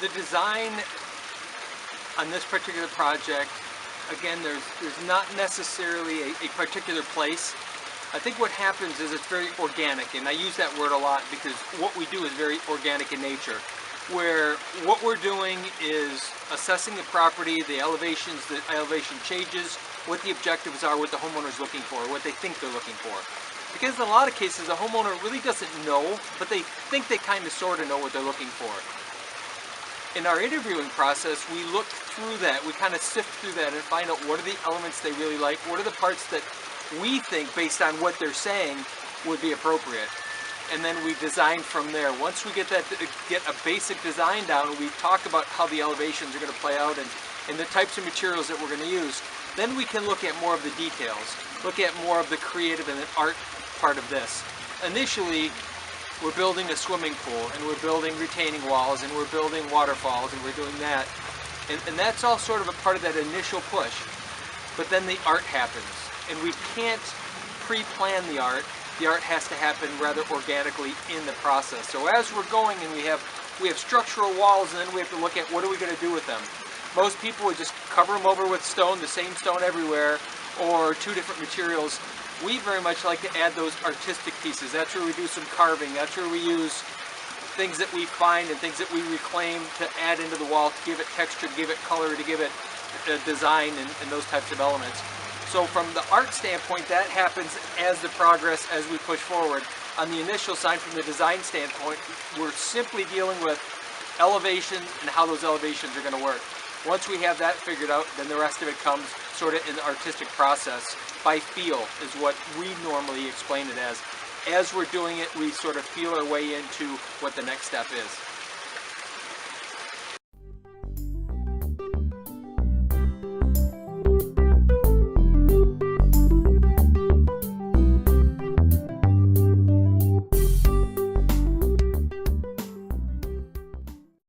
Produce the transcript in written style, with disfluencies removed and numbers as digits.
The design on this particular project, again, there's not necessarily a particular place. I think what happens is it's very organic, and I use that word a lot because what we do is very organic in nature, where what we're doing is assessing the property, the elevation changes, what the objectives are, what the homeowner's looking for, what they think they're looking for. Because in a lot of cases, a homeowner really doesn't know, but they think they kind of sort of know what they're looking for. In our interviewing process, we look through that, we kind of sift through that and find out what are the elements they really like, what are the parts that we think, based on what they're saying, would be appropriate. And then we design from there. Once we get a basic design down, we talk about how the elevations are going to play out and the types of materials that we're going to use. Then we can look at more of the details, look at more of the creative and the art part of this. Initially, we're building a swimming pool, and we're building retaining walls, and we're building waterfalls, and we're doing that. And that's all sort of a part of that initial push. But then the art happens, and we can't pre-plan the art. The art has to happen rather organically in the process. So as we're going and we have structural walls, and then we have to look at what are we going to do with them. Most people would just cover them over with stone, the same stone everywhere, or two different materials. We very much like to add those artistic pieces. That's where we do some carving. That's where we use things that we find and things that we reclaim to add into the wall, to give it texture, to give it color, to give it design and those types of elements. So from the art standpoint, that happens as the progress, as we push forward. On the initial side, from the design standpoint, we're simply dealing with elevations and how those elevations are going to work. Once we have that figured out, then the rest of it comes sort of in the artistic process. By feel is what we normally explain it as. As we're doing it, we sort of feel our way into what the next step is.